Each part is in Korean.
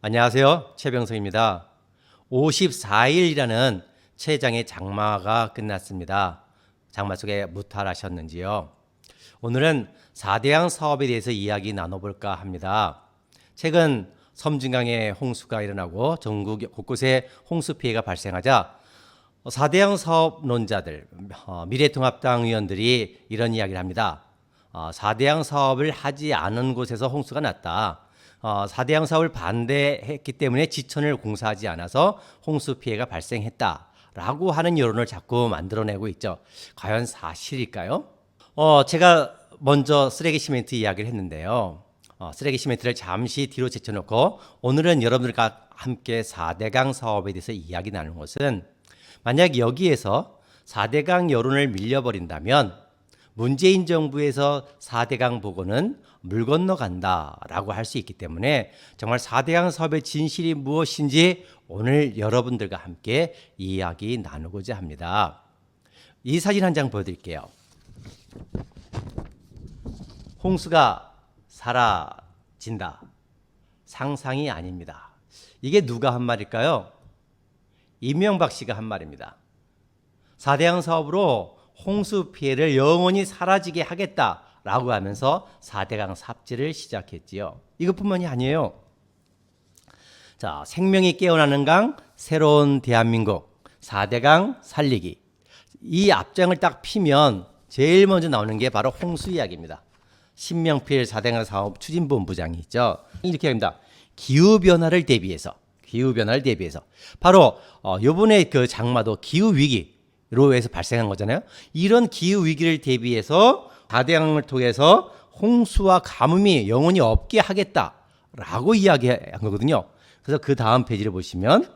안녕하세요. 최병석입니다. 54일이라는 최장의 장마가 끝났습니다. 장마 속에 무탈하셨는지요? 오늘은 4대양 사업에 대해서 이야기 나눠볼까 합니다. 최근 섬진강에 홍수가 일어나고 전국 곳곳에 홍수 피해가 발생하자 4대양 사업론자들, 미래통합당 의원들이 이런 이야기를 합니다. 4대양 사업을 하지 않은 곳에서 홍수가 났다. 4대양 사업을 반대했기 때문에 지천을 공사하지 않아서 홍수 피해가 발생했다라고 하는 여론을 자꾸 만들어내고 있죠. 과연 사실일까요? 제가 먼저 쓰레기 시멘트 이야기를 했는데요. 쓰레기 시멘트를 잠시 뒤로 제쳐놓고 오늘은 여러분들과 함께 4대강 사업에 대해서 이야기 나누는 것은 만약 여기에서 4대강 여론을 밀려버린다면 문재인 정부에서 4대강 보고는 물 건너간다라고 할 수 있기 때문에 정말 4대강 사업의 진실이 무엇인지 오늘 여러분들과 함께 이야기 나누고자 합니다. 이 사진 한 장 보여드릴게요. 홍수가 사라진다. 상상이 아닙니다. 이게 누가 한 말일까요? 이명박 씨가 한 말입니다. 4대강 사업으로 홍수 피해를 영원히 사라지게 하겠다라고 하면서 4대강 삽질을 시작했지요. 이것뿐만이 아니에요. 자, 생명이 깨어나는 강, 새로운 대한민국, 4대강 살리기. 이 앞장을 딱 피면 제일 먼저 나오는 게 바로 홍수 이야기입니다. 신명필 4대강 사업 추진본부장이 있죠. 이렇게 합니다. 기후변화를 대비해서 바로 요번에 그 장마도 기후위기로 해서 발생한 거잖아요. 이런 기후위기를 대비해서 4대강을 통해서 홍수와 가뭄이 영원히 없게 하겠다라고 이야기한 거거든요. 그래서 그 다음 페이지를 보시면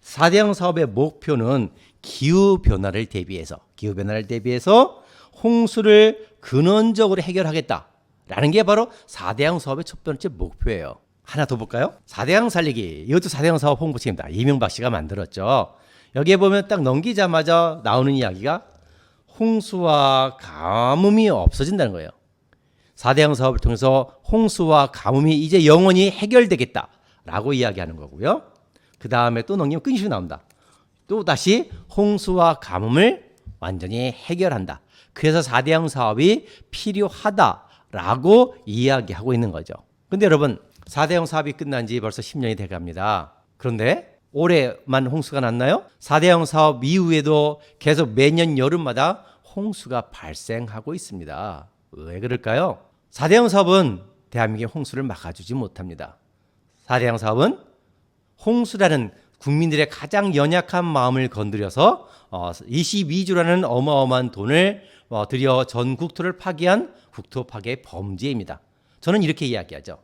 4대강 사업의 목표는 기후변화를 대비해서 홍수를 근원적으로 해결하겠다라는 게 바로 4대강 사업의 첫 번째 목표예요. 하나 더 볼까요? 4대강 살리기. 이것도 4대강 사업 홍보책입니다. 이명박 씨가 만들었죠. 여기에 보면 딱 넘기자마자 나오는 이야기가 홍수와 가뭄이 없어진다는 거예요. 4대강 사업을 통해서 홍수와 가뭄이 이제 영원히 해결되겠다라고 이야기하는 거고요. 그 다음에 또 넘기면 끊임없이 나옵니다. 또 다시 홍수와 가뭄을 완전히 해결한다. 그래서 4대강 사업이 필요하다라고 이야기하고 있는 거죠. 근데 여러분 4대강 사업이 끝난 지 벌써 10년이 돼갑니다. 그런데 올해만 홍수가 났나요? 4대강 사업 이후에도 계속 매년 여름마다 홍수가 발생하고 있습니다. 왜 그럴까요? 4대강 사업은 대한민국의 홍수를 막아주지 못합니다. 4대강 사업은 홍수라는 국민들의 가장 연약한 마음을 건드려서 22조라는 어마어마한 돈을 들여 전 국토를 파괴한 국토 파괴 범죄입니다. 저는 이렇게 이야기하죠.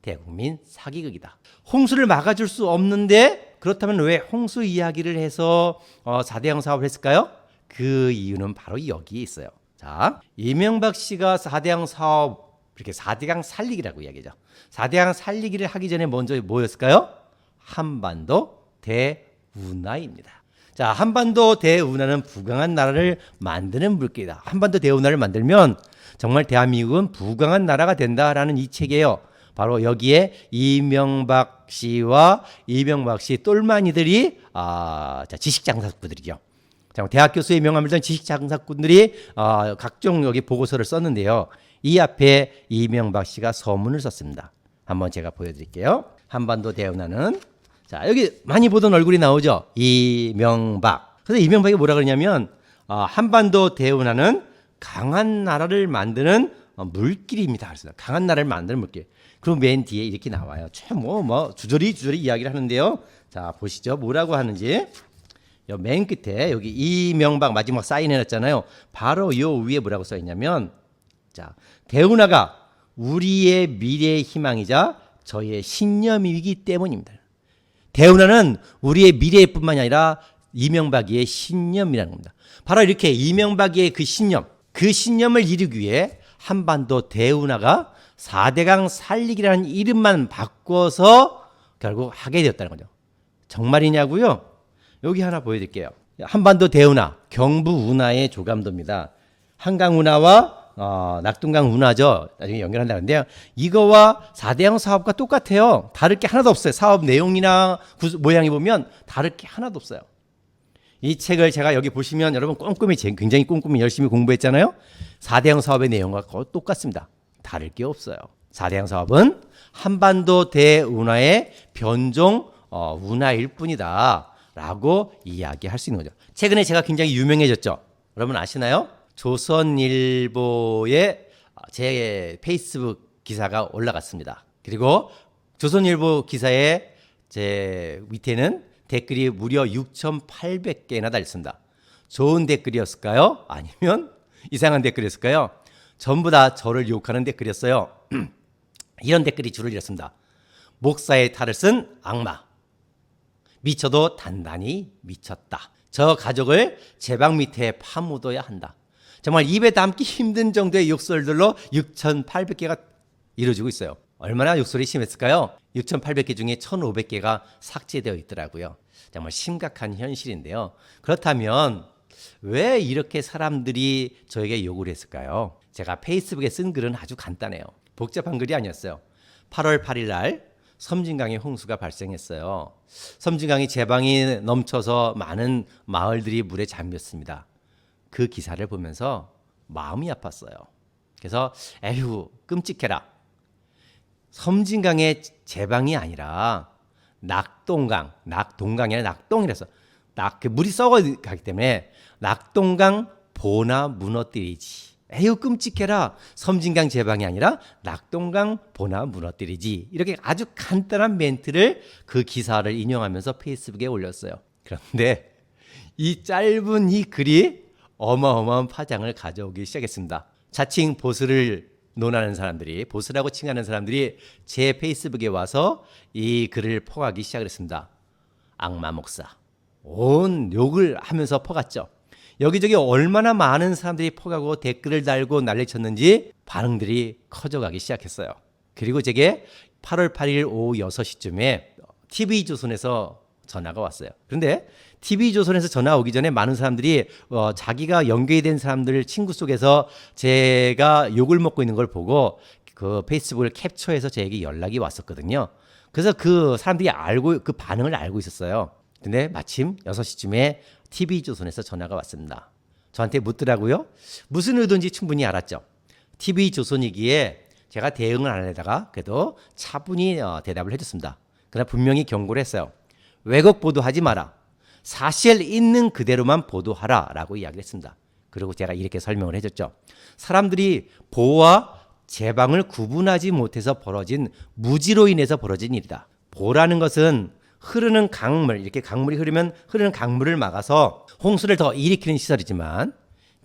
대국민 사기극이다. 홍수를 막아줄 수 없는데 그렇다면 왜 홍수 이야기를 해서 4대강 사업을 했을까요? 그 이유는 바로 여기에 있어요. 자, 이명박 씨가 4대강 사업, 이렇게 4대강 살리기라고 이야기하죠. 4대강 살리기를 하기 전에 먼저 뭐였을까요? 한반도 대운하입니다. 자, 한반도 대운하는 부강한 나라를 만드는 물결이다. 한반도 대운하를 만들면 정말 대한민국은 부강한 나라가 된다라는 이 책이에요. 바로 여기에 이명박 씨와 이명박 씨 똘마니들이 지식장사꾼들이죠. 대학 교수의 명함을 던 지식장사꾼들이 각종 여기 보고서를 썼는데요. 이 앞에 이명박 씨가 서문을 썼습니다. 한번 제가 보여드릴게요. 한반도 대운하는 자 여기 많이 보던 얼굴이 나오죠. 이명박. 그래서 이명박이 뭐라 그러냐면 한반도 대운하는 강한 나라를 만드는 물길입니다. 그래서 강한 나라를 만드는 물길. 그리고 맨 뒤에 이렇게 나와요. 주저리 이야기를 하는데요. 자, 보시죠. 뭐라고 하는지. 맨 끝에 여기 이명박 마지막 사인해놨잖아요. 바로 요 위에 뭐라고 써있냐면, 자, 대운하가 우리의 미래의 희망이자 저희의 신념이기 때문입니다. 대운하는 우리의 미래뿐만이 아니라 이명박이의 신념이라는 겁니다. 바로 이렇게 이명박이의 그 신념을 이루기 위해 한반도 대운하가 4대강 살리기라는 이름만 바꿔서 결국 하게 되었다는 거죠. 정말이냐고요? 여기 하나 보여드릴게요. 한반도 대운하, 경부 운하의 조감도입니다. 한강 운하와 낙동강 운하죠. 나중에 연결한다는데요. 이거와 4대강 사업과 똑같아요. 다를 게 하나도 없어요. 사업 내용이나 모양이 보면 다를 게 하나도 없어요. 이 책을 제가 여기 보시면 여러분 꼼꼼히 굉장히 꼼꼼히 열심히 공부했잖아요. 4대강 사업의 내용과 거의 똑같습니다. 다를 게 없어요. 4대강 사업은 한반도 대운하의 변종 운하일 뿐이다 라고 이야기할 수 있는 거죠. 최근에 제가 굉장히 유명해졌죠. 여러분 아시나요? 조선일보에 제 페이스북 기사가 올라갔습니다. 그리고 조선일보 기사에 제 밑에는 댓글이 무려 6,800개나 달렸습니다. 좋은 댓글이었을까요? 아니면 이상한 댓글이었을까요? 전부 다 저를 욕하는 댓글이었어요. 이런 댓글이 줄을 이뤘습니다. 목사의 탈을 쓴 악마. 미쳐도 단단히 미쳤다. 저 가족을 제 방 밑에 파묻어야 한다. 정말 입에 담기 힘든 정도의 욕설들로 6,800개가 이루어지고 있어요. 얼마나 욕설이 심했을까요? 6,800개 중에 1,500개가 삭제되어 있더라고요. 정말 심각한 현실인데요. 그렇다면 왜 이렇게 사람들이 저에게 욕을 했을까요? 제가 페이스북에 쓴 글은 아주 간단해요. 복잡한 글이 아니었어요. 8월 8일 날 섬진강에 홍수가 발생했어요. 섬진강이 제방이 넘쳐서 많은 마을들이 물에 잠겼습니다. 그 기사를 보면서 마음이 아팠어요. 그래서 에휴 끔찍해라. 섬진강의 제방이 아니라 낙동강이 아니라 낙동이라서 그 물이 썩어가기 때문에 낙동강 보나 무너뜨리지. 에휴 끔찍해라. 섬진강 제방이 아니라 낙동강 보나 무너뜨리지. 이렇게 아주 간단한 멘트를 그 기사를 인용하면서 페이스북에 올렸어요. 그런데 이 짧은 이 글이 어마어마한 파장을 가져오기 시작했습니다. 자칭 보수를 논하는 사람들이, 보수라고 칭하는 사람들이 제 페이스북에 와서 이 글을 퍼가기 시작했습니다. 악마 목사. 온 욕을 하면서 퍼갔죠. 여기저기 얼마나 많은 사람들이 퍼가고 댓글을 달고 난리쳤는지 반응들이 커져가기 시작했어요. 그리고 제게 8월 8일 오후 6시쯤에 TV조선에서 전화가 왔어요. 그런데 TV조선에서 전화 오기 전에 많은 사람들이 자기가 연결이 된 사람들 친구 속에서 제가 욕을 먹고 있는 걸 보고 그 페이스북을 캡처해서 제게 연락이 왔었거든요. 그래서 그 사람들이 그 반응을 알고 있었어요. 근데 마침 6시쯤에 TV조선에서 전화가 왔습니다. 저한테 묻더라고요. 무슨 의도인지 충분히 알았죠. TV조선이기에 제가 대응을 안 하다가 그래도 차분히 대답을 해줬습니다. 그러나 분명히 경고를 했어요. 왜곡 보도하지 마라. 사실 있는 그대로만 보도하라 라고 이야기를 했습니다. 그리고 제가 이렇게 설명을 해줬죠. 사람들이 보와 제방을 구분하지 못해서 벌어진 무지로 인해서 벌어진 일이다. 보라는 것은 흐르는 강물, 이렇게 강물이 흐르면 흐르는 강물을 막아서 홍수를 더 일으키는 시설이지만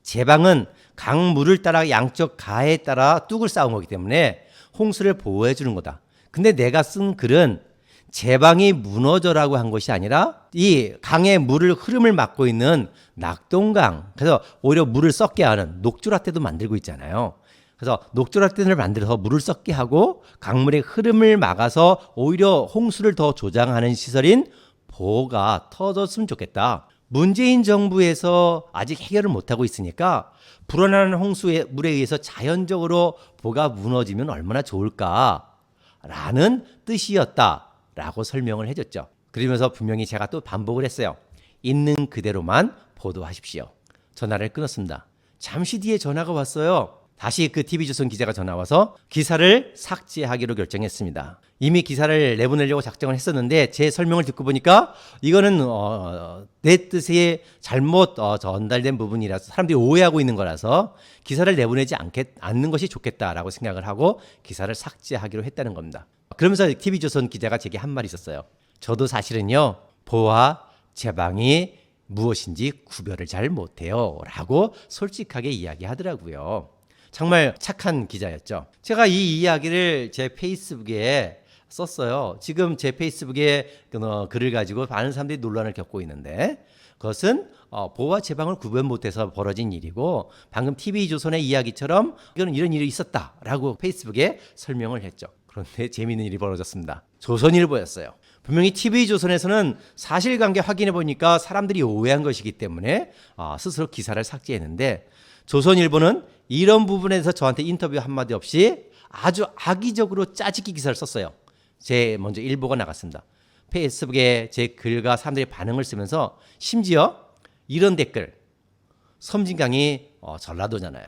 제방은 강물을 따라 양쪽 가에 따라 뚝을 쌓은 거기 때문에 홍수를 보호해 주는 거다. 근데 내가 쓴 글은 제방이 무너져라고 한 것이 아니라 이 강의 물을 흐름을 막고 있는 낙동강, 그래서 오히려 물을 썩게 하는 녹조라떼도 만들고 있잖아요. 그래서 녹조라떼를 만들어서 물을 썩게 하고 강물의 흐름을 막아서 오히려 홍수를 더 조장하는 시설인 보가 터졌으면 좋겠다. 문재인 정부에서 아직 해결을 못하고 있으니까 불어나는 홍수의 물에 의해서 자연적으로 보가 무너지면 얼마나 좋을까라는 뜻이었다라고 설명을 해줬죠. 그러면서 분명히 제가 또 반복을 했어요. 있는 그대로만 보도하십시오. 전화를 끊었습니다. 잠시 뒤에 전화가 왔어요. 다시 그 TV조선 기자가 전화 와서 기사를 삭제하기로 결정했습니다. 이미 기사를 내보내려고 작정을 했었는데 제 설명을 듣고 보니까 이거는 내 뜻이 잘못 전달된 부분이라서 사람들이 오해하고 있는 거라서 기사를 내보내지 않는 것이 좋겠다라고 생각을 하고 기사를 삭제하기로 했다는 겁니다. 그러면서 TV조선 기자가 제게 한 말이 있었어요. 저도 사실은요 보와 제방이 무엇인지 구별을 잘 못해요 라고 솔직하게 이야기하더라고요. 정말 착한 기자였죠. 제가 이 이야기를 제 페이스북에 썼어요. 지금 제 페이스북에 글을 가지고 많은 사람들이 논란을 겪고 있는데 그것은 보호와 제방을 구분 못해서 벌어진 일이고 방금 TV조선의 이야기처럼 이거는 이런 일이 있었다라고 페이스북에 설명을 했죠. 그런데 재미있는 일이 벌어졌습니다. 조선일보였어요. 분명히 TV조선에서는 사실관계 확인해 보니까 사람들이 오해한 것이기 때문에 스스로 기사를 삭제했는데 조선일보는 이런 부분에서 저한테 인터뷰 한마디 없이 아주 악의적으로 짜집기 기사를 썼어요. 제 먼저 일보가 나갔습니다. 페이스북에 제 글과 사람들이 반응을 쓰면서 심지어 이런 댓글, 섬진강이 전라도잖아요.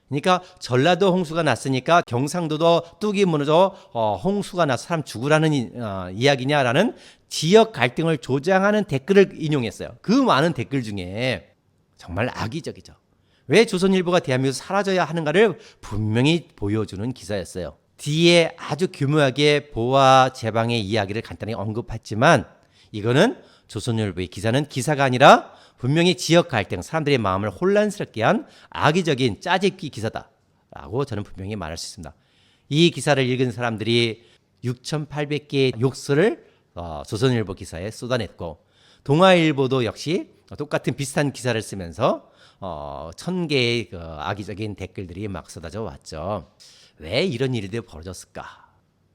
그러니까 전라도 홍수가 났으니까 경상도도 뚝이 무너져 홍수가 나서 사람 죽으라는 이야기냐라는 지역 갈등을 조장하는 댓글을 인용했어요. 그 많은 댓글 중에 정말 악의적이죠. 왜 조선일보가 대한민국에서 사라져야 하는가를 분명히 보여주는 기사였어요. 뒤에 아주 교묘하게 보호와 제방의 이야기를 간단히 언급했지만 이거는 조선일보의 기사는 기사가 아니라 분명히 지역 갈등, 사람들의 마음을 혼란스럽게 한 악의적인 짜집기 기사다라고 저는 분명히 말할 수 있습니다. 이 기사를 읽은 사람들이 6,800개의 욕설을 조선일보 기사에 쏟아냈고 동아일보도 역시 똑같은 비슷한 기사를 쓰면서 1,000개의 그 악의적인 댓글들이 막 쏟아져 왔죠. 왜 이런 일들이 벌어졌을까?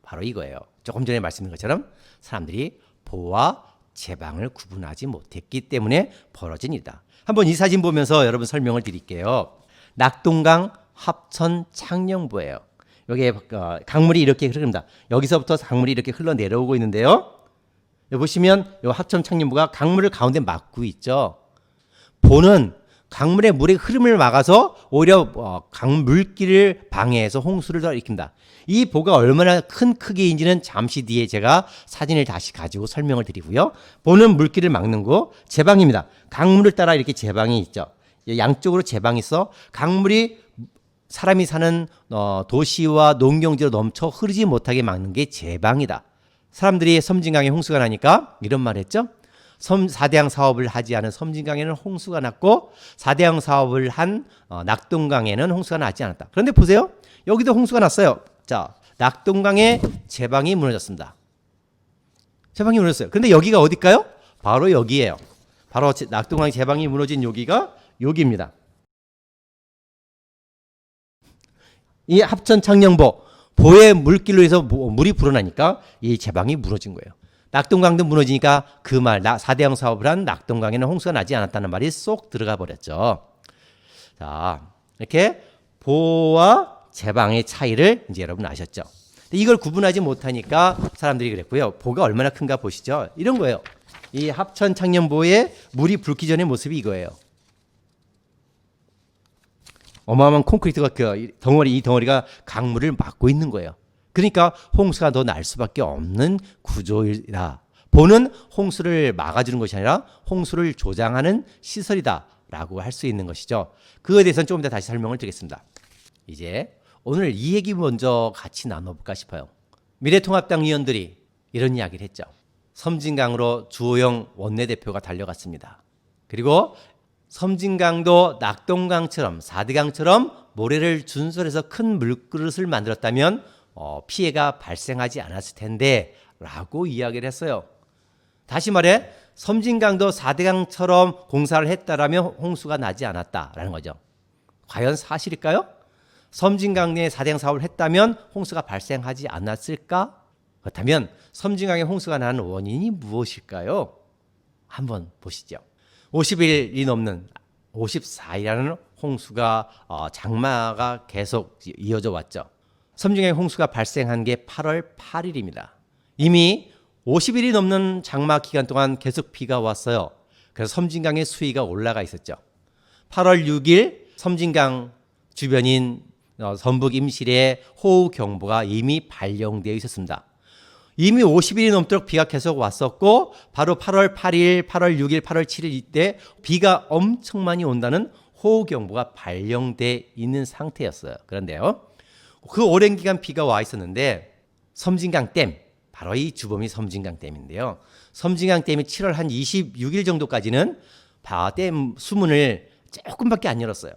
바로 이거예요. 조금 전에 말씀드린 것처럼 사람들이 보호와 제방을 구분하지 못했기 때문에 벌어진 일이다. 한번 이 사진 보면서 여러분 설명을 드릴게요. 낙동강 합천 창녕부예요. 여기에 강물이 이렇게 흐릅니다. 여기서부터 강물이 이렇게 흘러내려오고 있는데요. 여기 보시면 이 합천 창녕부가 강물을 가운데 막고 있죠. 보는 강물의 물의 흐름을 막아서 오히려 강물길을 방해해서 홍수를 더 일으킵니다. 이 보가 얼마나 큰 크기인지는 잠시 뒤에 제가 사진을 다시 가지고 설명을 드리고요. 보는 물길을 막는 거 제방입니다. 강물을 따라 이렇게 제방이 있죠. 양쪽으로 제방이 있어 강물이 사람이 사는 도시와 농경지로 넘쳐 흐르지 못하게 막는 게 제방이다. 사람들이 섬진강에 홍수가 나니까 이런 말 했죠. 4대강 사업을 하지 않은 섬진강에는 홍수가 났고 4대강 사업을 한 낙동강에는 홍수가 나지 않았다. 그런데 보세요. 여기도 홍수가 났어요. 자, 낙동강의 제방이 무너졌습니다. 제방이 무너졌어요. 근데 여기가 어딜까요? 바로 여기예요. 바로 낙동강 제방이 무너진 여기가 여기입니다. 이 합천 창녕보 보의 물길로 해서 물이 불어나니까 이 제방이 무너진 거예요. 낙동강도 무너지니까 그 말, 4대강 사업을 한 낙동강에는 홍수가 나지 않았다는 말이 쏙 들어가 버렸죠. 자, 이렇게 보와 제방의 차이를 이제 여러분 아셨죠? 이걸 구분하지 못하니까 사람들이 그랬고요. 보가 얼마나 큰가 보시죠? 이런 거예요. 이 합천 창녕보에 물이 붉기 전의 모습이 이거예요. 어마어마한 콘크리트가 이 덩어리가 강물을 막고 있는 거예요. 그러니까 홍수가 더 날 수밖에 없는 구조이다. 보는 홍수를 막아주는 것이 아니라 홍수를 조장하는 시설이다라고 할 수 있는 것이죠. 그거에 대해서는 조금 더 다시 설명을 드리겠습니다. 이제 오늘 이 얘기 먼저 같이 나눠볼까 싶어요. 미래통합당 의원들이 이런 이야기를 했죠. 섬진강으로 주호영 원내대표가 달려갔습니다. 그리고 섬진강도 낙동강처럼 4대강처럼 모래를 준설해서 큰 물그릇을 만들었다면 피해가 발생하지 않았을 텐데 라고 이야기를 했어요. 다시 말해 섬진강도 4대강처럼 공사를 했다라면 홍수가 나지 않았다라는 거죠. 과연 사실일까요? 섬진강 내에 4대강 사업을 했다면 홍수가 발생하지 않았을까? 그렇다면 섬진강에 홍수가 나는 원인이 무엇일까요? 한번 보시죠. 50일이 넘는 54일이라는 홍수가 장마가 계속 이어져 왔죠. 섬진강에 홍수가 발생한 게 8월 8일입니다. 이미 50일이 넘는 장마 기간 동안 계속 비가 왔어요. 그래서 섬진강의 수위가 올라가 있었죠. 8월 6일 섬진강 주변인 전북 임실에 호우경보가 이미 발령되어 있었습니다. 이미 50일이 넘도록 비가 계속 왔었고 바로 8월 8일, 8월 6일, 8월 7일 이때 비가 엄청 많이 온다는 호우경보가 발령돼 있는 상태였어요. 그런데요. 그 오랜 기간 비가 와 있었는데 섬진강 댐, 바로 이 주범이 섬진강 댐인데요. 섬진강 댐이 7월 한 26일 정도까지는 댐 수문을 조금밖에 안 열었어요.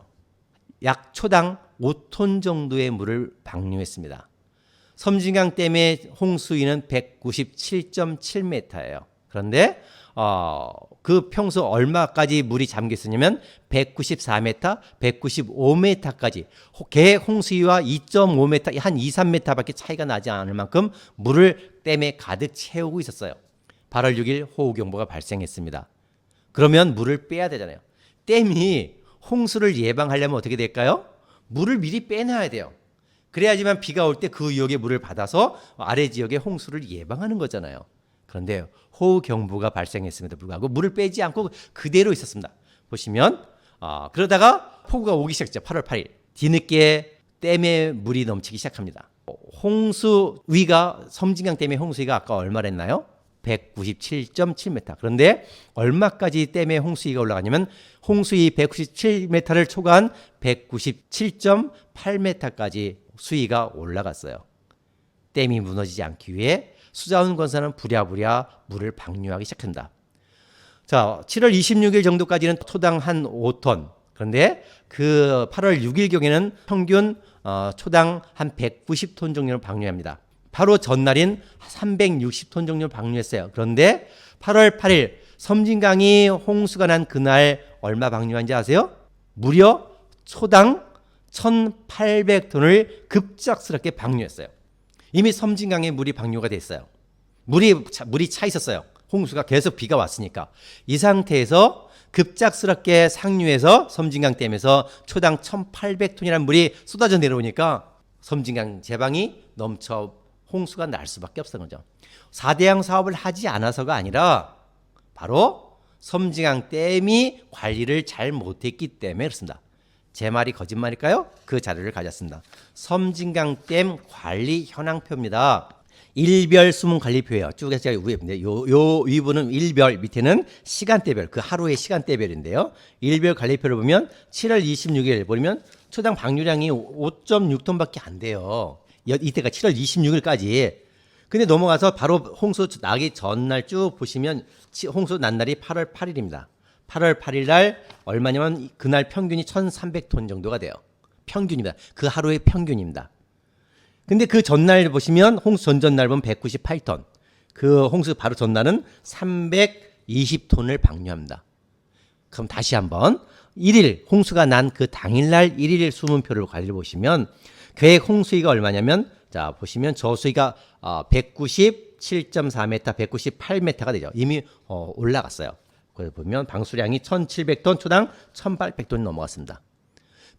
약 초당 5톤 정도의 물을 방류했습니다. 섬진강 댐의 홍수위는 197.7m예요. 그런데 그 평소 얼마까지 물이 잠겨 있었냐면 194m, 195m까지 계획 홍수위와 2.5m, 한 2, 3m밖에 차이가 나지 않을 만큼 물을 댐에 가득 채우고 있었어요. 8월 6일 호우경보가 발생했습니다. 그러면 물을 빼야 되잖아요. 댐이 홍수를 예방하려면 어떻게 될까요? 물을 미리 빼놔야 돼요. 그래야지만 비가 올 때 그 지역의 물을 받아서 아래 지역의 홍수를 예방하는 거잖아요. 그런데 호우경보가 발생했음에도 불구하고 물을 빼지 않고 그대로 있었습니다. 보시면 그러다가 폭우가 오기 시작했죠. 8월 8일 뒤늦게 댐에 물이 넘치기 시작합니다. 홍수위가 섬진강 댐의 홍수위가 아까 얼마랬나요? 197.7m. 그런데 얼마까지 댐의 홍수위가 올라가냐면 홍수위 197m를 초과한 197.8m까지 수위가 올라갔어요. 댐이 무너지지 않기 위해 수자원 권사는 부랴부랴 물을 방류하기 시작한다. 자, 7월 26일 정도까지는 초당 한 5톤. 그런데 그 8월 6일경에는 평균 초당 한 190톤 정도를 방류합니다. 바로 전날인 360톤 정도 방류했어요. 그런데 8월 8일 섬진강이 홍수가 난 그날 얼마 방류한지 아세요? 무려 초당 1,800톤을 급작스럽게 방류했어요. 이미 섬진강에 물이 방류가 됐어요. 물이 차 있었어요. 홍수가 계속 비가 왔으니까. 이 상태에서 급작스럽게 상류에서 섬진강 댐에서 초당 1,800톤이라는 물이 쏟아져 내려오니까 섬진강 제방이 넘쳐 홍수가 날 수밖에 없었던 거죠. 4대양 사업을 하지 않아서가 아니라 바로 섬진강 댐이 관리를 잘 못했기 때문에 그렇습니다. 제 말이 거짓말일까요? 그 자료를 가졌습니다. 섬진강 댐 관리 현황표입니다. 일별 수문 관리표예요. 쭉 해서 위에 요 위부는 일별, 밑에는 시간대별, 그 하루의 시간대별인데요. 일별 관리표를 보면 7월 26일 보면 초당 방류량이 5.6톤밖에 안 돼요. 이때가 7월 26일까지. 근데 넘어가서 바로 홍수 나기 전날 쭉 보시면 홍수 난 날이 8월 8일입니다. 8월 8일 날 얼마냐면 그날 평균이 1,300톤 정도가 돼요. 평균입니다. 그 하루의 평균입니다. 근데 그 전날 보시면 홍수 전전날 보면 198톤. 그 홍수 바로 전날은 320톤을 방류합니다. 그럼 다시 한번 1일 홍수가 난 그 당일날 1일 수문표를 관리를 보시면 계획 홍수위가 얼마냐면 자 보시면 저수위가 197.4m, 198m가 되죠. 이미 올라갔어요. 그래서 보면 방수량이 1,700톤, 초당 1,800톤이 넘어갔습니다.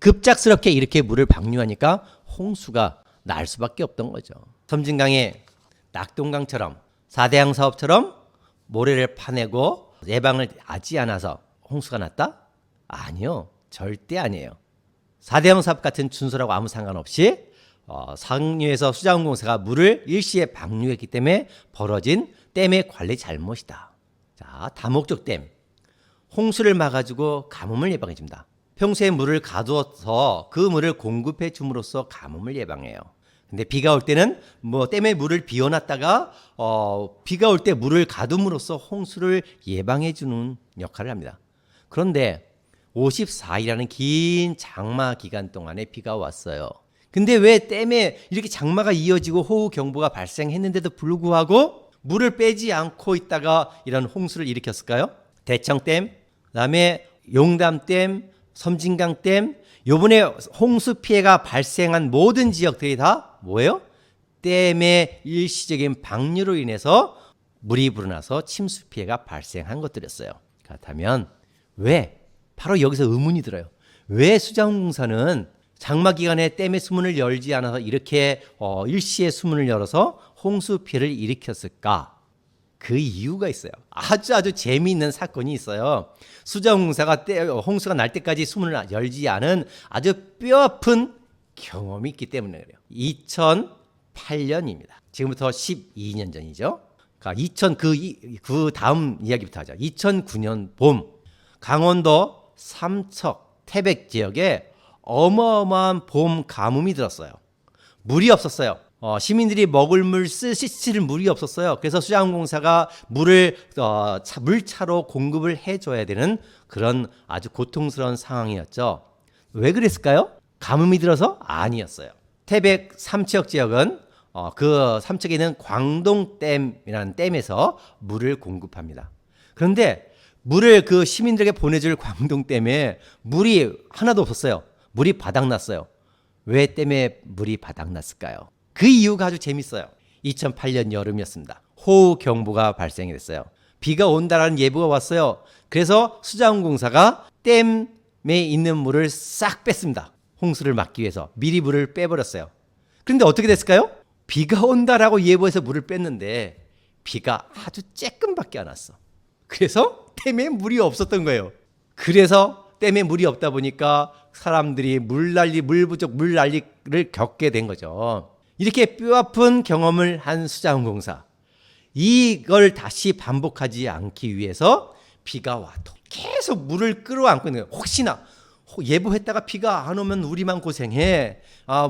급작스럽게 이렇게 물을 방류하니까 홍수가 날 수밖에 없던 거죠. 섬진강의 낙동강처럼 4대양 사업처럼 모래를 파내고 예방을 하지 않아서 홍수가 났다? 아니요. 절대 아니에요. 4대양 사업 같은 준수라고 아무 상관없이 상류에서 수자원공사가 물을 일시에 방류했기 때문에 벌어진 댐의 관리 잘못이다. 자, 다목적 댐. 홍수를 막아주고 가뭄을 예방해줍니다. 평소에 물을 가두어서 그 물을 공급해 줌으로써 가뭄을 예방해요. 근데 비가 올 때는 댐에 물을 비워놨다가 비가 올 때 물을 가둠으로써 홍수를 예방해 주는 역할을 합니다. 그런데 54일이라는 긴 장마 기간 동안에 비가 왔어요. 근데 왜 댐에 이렇게 장마가 이어지고 호우 경보가 발생했는데도 불구하고 물을 빼지 않고 있다가 이런 홍수를 일으켰을까요? 대청댐, 그다음에 용담댐, 섬진강댐, 요번에 홍수 피해가 발생한 모든 지역들이 다 뭐예요? 댐의 일시적인 방류로 인해서 물이 불어나서 침수 피해가 발생한 것들이었어요. 그렇다면 왜? 바로 여기서 의문이 들어요. 왜 수자원공사는 장마 기간에 댐의 수문을 열지 않아서 이렇게 일시에 수문을 열어서 홍수 피해를 일으켰을까? 그 이유가 있어요. 아주 재미있는 사건이 있어요. 수자원공사가 홍수가 날 때까지 수문을 열지 않은 아주 뼈아픈 경험이 있기 때문에 그래요. 2008년입니다. 지금부터 12년 전이죠. 그 다음 이야기부터 하죠. 2009년 봄 강원도 삼척 태백 지역에 어마어마한 봄 가뭄이 들었어요. 물이 없었어요. 시민들이 먹을 물 씻을 물이 없었어요. 그래서 수자원공사가 물을 물차로 공급을 해줘야 되는 그런 아주 고통스러운 상황이었죠. 왜 그랬을까요? 가뭄이 들어서? 아니었어요. 태백 삼척 지역은 그 삼척에 있는 광동댐이라는 댐에서 물을 공급합니다. 그런데 물을 그 시민들에게 보내줄 광동댐에 물이 하나도 없었어요. 물이 바닥났어요. 왜 댐에 물이 바닥났을까요? 그 이유가 아주 재밌어요. 2008년 여름이었습니다. 호우 경보가 발생이 됐어요. 비가 온다라는 예보가 왔어요. 그래서 수자원공사가 댐에 있는 물을 싹 뺐습니다. 홍수를 막기 위해서 미리 물을 빼버렸어요. 그런데 어떻게 됐을까요? 비가 온다라고 예보해서 물을 뺐는데 비가 아주 쬐끔밖에 안 왔어. 그래서 댐에 물이 없었던 거예요. 그래서 댐에 물이 없다 보니까 사람들이 물 부족, 물 난리를 겪게 된 거죠. 이렇게 뼈아픈 경험을 한 수자원공사. 이걸 다시 반복하지 않기 위해서 비가 와도 계속 물을 끌어안고 있는 거예요. 혹시나 예보했다가 비가 안 오면 우리만 고생해.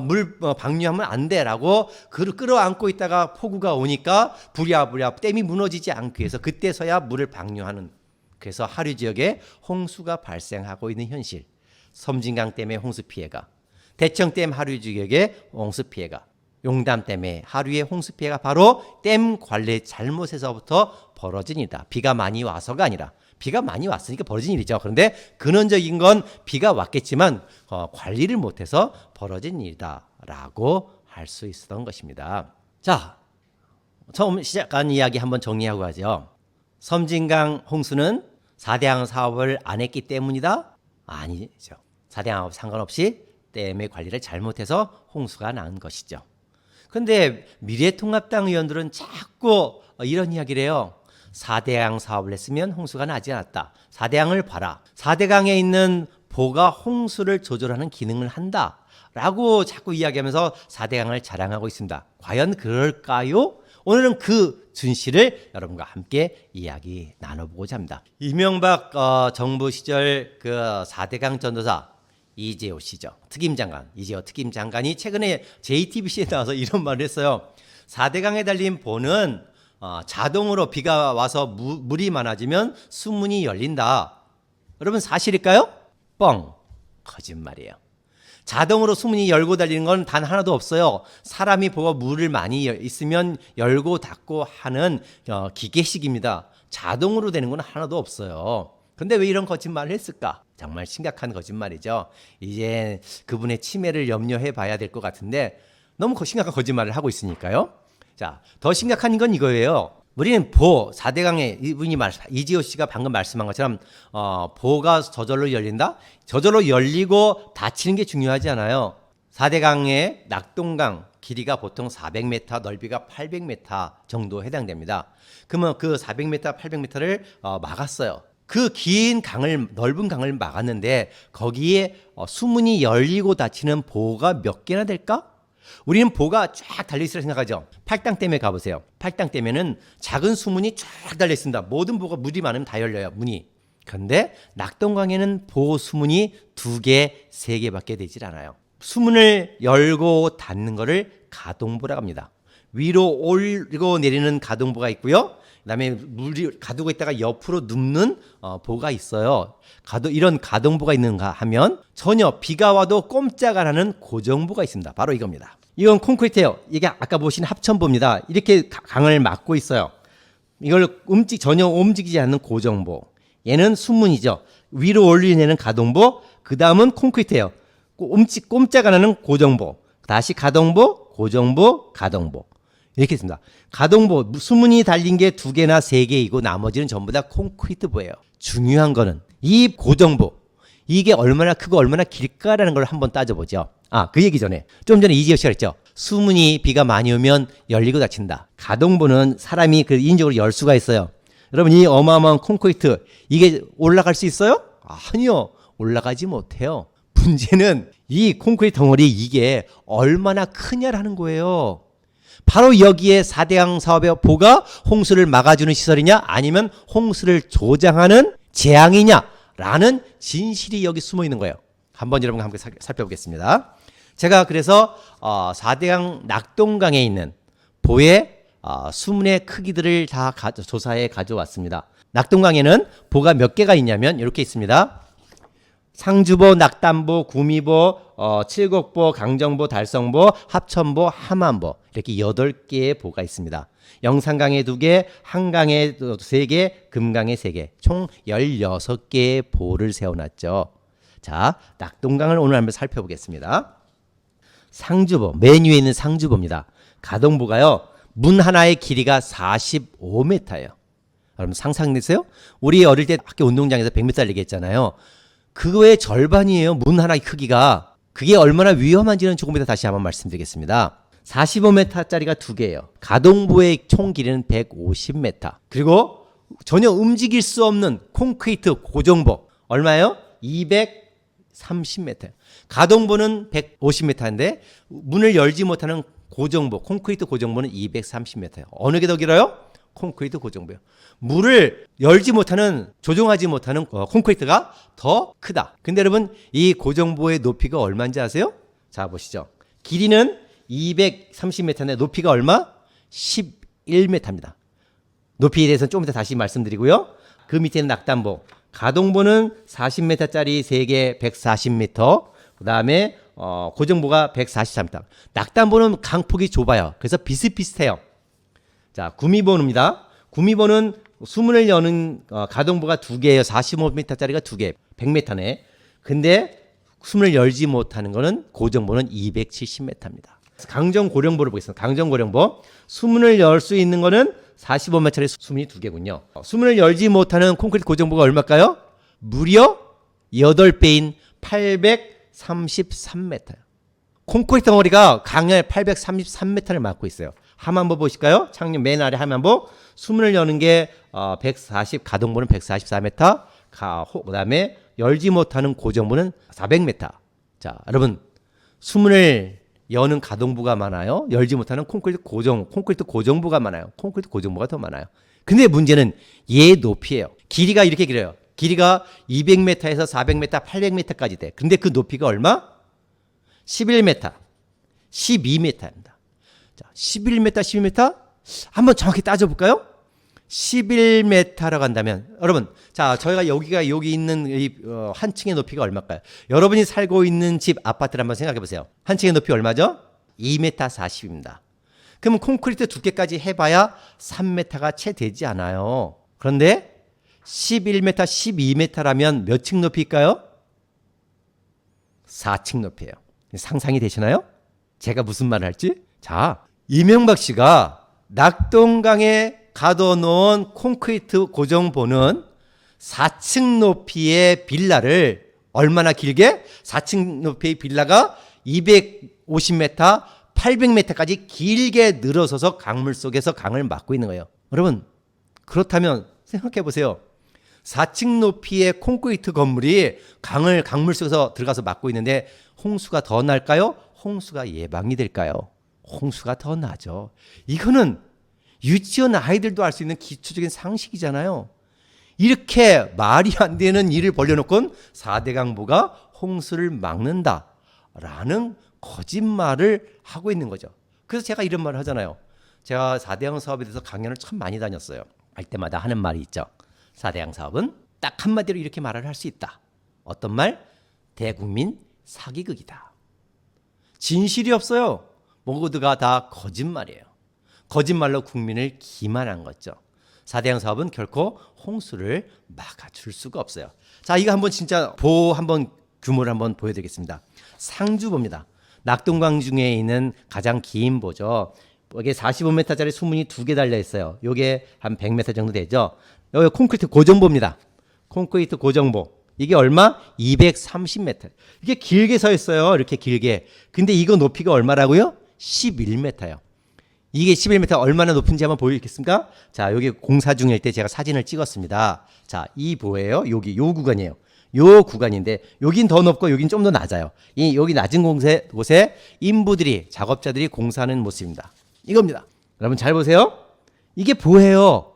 물 방류하면 안 돼라고 그를 끌어안고 있다가 폭우가 오니까 부랴부랴 댐이 무너지지 않기 위해서 그때서야 물을 방류하는. 그래서 하류 지역에 홍수가 발생하고 있는 현실. 섬진강 댐의 홍수 피해가, 대청댐 하류 지역의 홍수 피해가, 용담댐의 하류의 홍수 피해가 바로 댐 관리 잘못에서부터 벌어진 일이다. 비가 많이 와서가 아니라 비가 많이 왔으니까 벌어진 일이죠. 그런데 근원적인 건 비가 왔겠지만 관리를 못해서 벌어진 일이다라고 할 수 있었던 것입니다. 자, 처음 시작한 이야기 한번 정리하고 가죠. 섬진강 홍수는 4대강 사업을 안 했기 때문이다? 아니죠. 4대강 사업 상관없이 댐의 관리를 잘못해서 홍수가 난 것이죠. 그런데 미래통합당 의원들은 자꾸 이런 이야기를 해요. 4대강 사업을 했으면 홍수가 나지 않았다. 4대강을 봐라. 4대강에 있는 보가 홍수를 조절하는 기능을 한다. 라고 자꾸 이야기하면서 4대강을 자랑하고 있습니다. 과연 그럴까요? 오늘은 그 진실을 여러분과 함께 이야기 나눠보고자 합니다. 이명박 정부 시절 그 4대강 전도사 이재호 씨죠. 특임장관, 이재호 특임장관이 최근에 JTBC에 나와서 이런 말을 했어요. 4대강에 달린 보는 자동으로 비가 와서 물이 많아지면 수문이 열린다. 여러분 사실일까요? 뻥. 거짓말이에요. 자동으로 수문이 열고 달리는 건 단 하나도 없어요. 사람이 보고 물을 많이 있으면 열고 닫고 하는 기계식입니다. 자동으로 되는 건 하나도 없어요. 그런데 왜 이런 거짓말을 했을까? 정말 심각한 거짓말이죠. 이제 그분의 치매를 염려해 봐야 될 것 같은데 너무 심각한 거짓말을 하고 있으니까요. 자, 더 심각한 건 이거예요. 우리는 4대강에 이지호 씨가 방금 말씀한 것처럼 보가 저절로 열린다? 저절로 열리고 닫히는 게 중요하지 않아요. 4대강의 낙동강 길이가 보통 400m, 넓이가 800m 정도 해당됩니다. 그러면 그 400m, 800m를 막았어요. 그 긴 강을, 넓은 강을 막았는데 거기에 수문이 열리고 닫히는 보가 몇 개나 될까? 우리는 보가 쫙 달려있으라 생각하죠. 팔당댐에 가보세요. 팔당댐에는 작은 수문이 쫙 달려있습니다. 모든 보가 물이 많으면 다 열려요, 문이. 그런데 낙동강에는 보 수문이 2개, 3개밖에 되질 않아요. 수문을 열고 닫는 것을 가동보라고 합니다. 위로 올리고 내리는 가동보가 있고요. 그다음에 물이 가두고 있다가 옆으로 눕는 보가 있어요. 이런 가동보가 있는가 하면 전혀 비가 와도 꼼짝 안 하는 고정보가 있습니다. 바로 이겁니다. 이건 콘크리트예요. 이게 아까 보신 합천보입니다. 이렇게 강을 막고 있어요. 이걸 전혀 움직이지 않는 고정보. 얘는 수문이죠. 위로 올리내는 가동보. 그 다음은 콘크리트예요. 꼼짝 안 하는 고정보. 다시 가동보, 고정보, 가동보. 이렇게 있습니다. 가동보, 수문이 달린 게 2개나 3개이고 나머지는 전부 다 콘크리트보예요. 중요한 거는 이 고정보, 이게 얼마나 크고 얼마나 길까라는 걸 한번 따져보죠. 그 얘기 전에 좀 전에 이지호 씨가 했죠. 수문이 비가 많이 오면 열리고 닫힌다. 가동보는 사람이 인적으로 열 수가 있어요. 여러분 이 어마어마한 콘크리트 이게 올라갈 수 있어요? 아니요. 올라가지 못해요. 문제는 이 콘크리트 덩어리 이게 얼마나 크냐라는 거예요. 바로 여기에 4대강 사업의 보가 홍수를 막아주는 시설이냐 아니면 홍수를 조장하는 재앙이냐라는 진실이 여기 숨어 있는 거예요. 한번 여러분과 함께 살펴보겠습니다. 제가 그래서 4대강 낙동강에 있는 보의 수문의 크기들을 다 조사해 가져왔습니다. 낙동강에는 보가 몇 개가 있냐면 이렇게 있습니다. 상주보, 낙담보, 구미보, 칠곡보, 강정보, 달성보, 합천보, 함안보 이렇게 8개의 보가 있습니다. 영산강에 2개, 한강에 3개, 금강에 3개 총 16개의 보를 세워놨죠. 자, 낙동강을 오늘 한번 살펴보겠습니다. 상주보, 맨 위에 있는 상주보입니다. 가동보가요. 문 하나의 길이가 45m예요. 여러분 상상되세요? 우리 어릴 때 학교 운동장에서 100m 달리기 했잖아요. 그거의 절반이에요. 문 하나의 크기가. 그게 얼마나 위험한지는 조금 이따 다시 한번 말씀드리겠습니다. 45m짜리가 두 개예요. 가동부의 총 길이는 150m. 그리고 전혀 움직일 수 없는 콘크리트 고정부 얼마예요? 230m. 가동부는 150m인데 문을 열지 못하는 고정부, 콘크리트 고정부는 230m예요. 어느 게 더 길어요? 콘크리트 고정부요. 물을 열지 못하는, 조종하지 못하는 콘크리트가 더 크다. 근데 여러분, 이 고정부의 높이가 얼마인지 아세요? 자, 보시죠. 길이는 230m인데 높이가 얼마? 11m입니다. 높이에 대해서는 조금 이따 다시 말씀드리고요. 그 밑에는 낙담보. 가동부는 40m짜리 3개 140m. 그 다음에 고정부가 144m. 낙담보는 강폭이 좁아요. 그래서 비슷비슷해요. 자, 구미보입니다. 구미보는 수문을 여는 가동부가 두 개예요. 45m짜리가 두 개, 100m네. 근데 수문을 열지 못하는 거는 고정보는 270m입니다. 강정고령보를 보겠습니다. 강정고령보. 수문을 열 수 있는 거는 45m짜리 수문이 두 개군요. 수문을 열지 못하는 콘크리트 고정부가 얼마일까요? 무려 8배인 833m예요. 콘크리트 덩어리가 강을 833m를 막고 있어요. 하만보 보실까요? 창문 맨 아래 하만보. 수문을 여는 게 140, 가동부는 144m. 그 다음에 열지 못하는 고정부는 400m. 자, 여러분, 수문을 여는 가동부가 많아요. 열지 못하는 콘크리트 고정부가 많아요. 콘크리트 고정부가 더 많아요. 근데 문제는 얘 높이예요. 길이가 이렇게 길어요. 길이가 200m에서 400m, 800m까지 돼. 근데 그 높이가 얼마? 11m, 12m입니다. 자, 11m, 12m? 한번 정확히 따져볼까요? 11m라고 한다면, 여러분, 자, 저희가 여기 있는 한 층의 높이가 얼마일까요? 여러분이 살고 있는 집, 아파트를 한번 생각해 보세요. 한 층의 높이 얼마죠? 2m 40입니다. 그러면 콘크리트 두께까지 해봐야 3m가 채 되지 않아요. 그런데 11m, 12m라면 몇 층 높이일까요? 4층 높이에요. 상상이 되시나요? 제가 무슨 말을 할지? 자, 이명박 씨가 낙동강에 가둬놓은 콘크리트 고정보는 4층 높이의 빌라를 얼마나 길게? 4층 높이의 빌라가 250m, 800m까지 길게 늘어서서 강물 속에서 강을 막고 있는 거예요. 여러분, 그렇다면 생각해 보세요. 4층 높이의 콘크리트 건물이 강물 속에서 들어가서 막고 있는데 홍수가 더 날까요? 홍수가 예방이 될까요? 홍수가 더 나죠. 이거는 유치원 아이들도 알 수 있는 기초적인 상식이잖아요. 이렇게 말이 안 되는 일을 벌려놓고는 4대 강보가 홍수를 막는다라는 거짓말을 하고 있는 거죠. 그래서 제가 이런 말을 하잖아요. 제가 4대강 사업에 대해서 강연을 참 많이 다녔어요. 할 때마다 하는 말이 있죠. 4대강 사업은 딱 한마디로 이렇게 말을 할 수 있다. 어떤 말? 대국민 사기극이다. 진실이 없어요. 모두가 다 거짓말이에요. 거짓말로 국민을 기만한 거죠. 4대강 사업은 결코 홍수를 막아줄 수가 없어요. 자, 이거 한번 진짜 한번 규모를 한번 보여드리겠습니다. 상주보입니다. 낙동강 중에 있는 가장 긴 보죠. 여기 45m짜리 수문이 두 개 달려 있어요. 요게 한 100m 정도 되죠. 여기 콘크리트 고정보입니다. 콘크리트 고정보. 이게 얼마? 230m. 이게 길게 서 있어요. 이렇게 길게. 근데 이거 높이가 얼마라고요? 11m예요. 이게 11m 얼마나 높은지 한번 보이겠습니까? 자, 여기 공사 중일 때 제가 사진을 찍었습니다. 자, 이 보예요. 요 구간이에요. 요 구간인데 여긴 더 높고 여긴 좀 더 낮아요. 여기 낮은 곳에 인부들이, 작업자들이 공사하는 모습입니다. 이겁니다. 여러분 잘 보세요. 이게 보여요.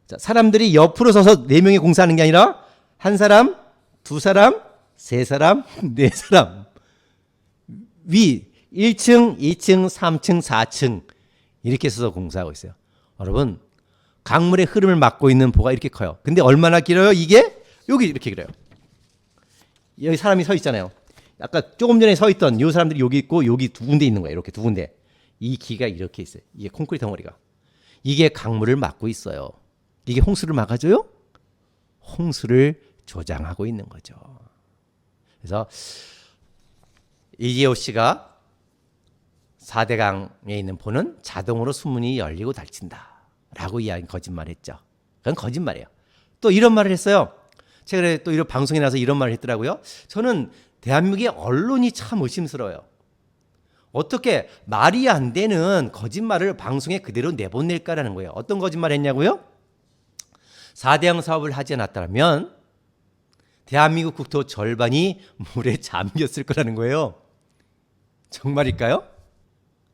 자, 사람들이 옆으로 서서 4명이 공사하는 게 아니라 한 사람, 두 사람, 세 사람, 네 사람. 위 1층, 2층, 3층, 4층 이렇게 서서 공사하고 있어요. 여러분, 강물의 흐름을 막고 있는 보가 이렇게 커요. 근데 얼마나 길어요? 이게 여기 이렇게 길어요. 여기 사람이 서 있잖아요. 아까 조금 전에 서 있던 이 사람들이 여기 있고 여기 두 군데 있는 거예요. 이렇게 두 군데. 이 기가 이렇게 있어요. 이게 콘크리트 덩어리가. 이게 강물을 막고 있어요. 이게 홍수를 막아줘요? 홍수를 조장하고 있는 거죠. 그래서 이재호 씨가 4대강에 있는 보는 자동으로 수문이 열리고 닫힌다 라고 거짓말했죠. 그건 거짓말이에요. 또 이런 말을 했어요. 최근에 또 이런 방송에 나와서 이런 말을 했더라고요. 저는 대한민국의 언론이 참 의심스러워요. 어떻게 말이 안 되는 거짓말을 방송에 그대로 내보낼까라는 거예요. 어떤 거짓말 했냐고요? 4대강 사업을 하지 않았다면 대한민국 국토 절반이 물에 잠겼을 거라는 거예요. 정말일까요?